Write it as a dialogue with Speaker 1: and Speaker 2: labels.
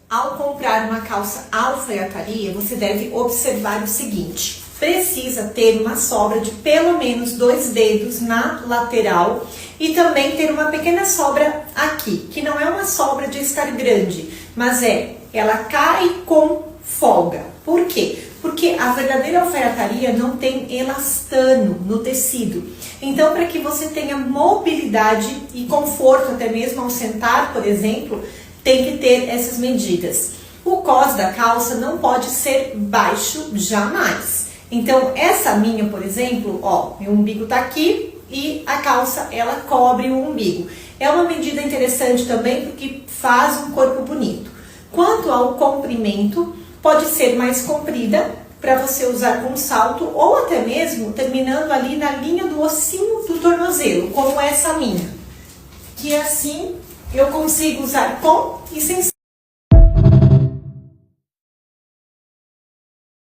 Speaker 1: Ao comprar uma calça alfaiataria, você deve observar o seguinte: precisa ter uma sobra de pelo menos 2 dedos na lateral e também ter uma pequena sobra aqui, que não é uma sobra de estar grande, mas ela cai com folga. Por quê? Porque a verdadeira alfaiataria não tem elastano no tecido. Então, para que você tenha mobilidade e conforto, até mesmo ao sentar, por exemplo, tem que ter essas medidas. O cós da calça não pode ser baixo jamais. Então, essa minha, por exemplo, ó, meu umbigo tá aqui e a calça, ela cobre o umbigo. É uma medida interessante também porque faz um corpo bonito. Quanto ao comprimento, pode ser mais comprida para você usar com salto ou até mesmo terminando ali na linha do ossinho do tornozelo, como essa minha. Que assim eu consigo usar com e sem salto.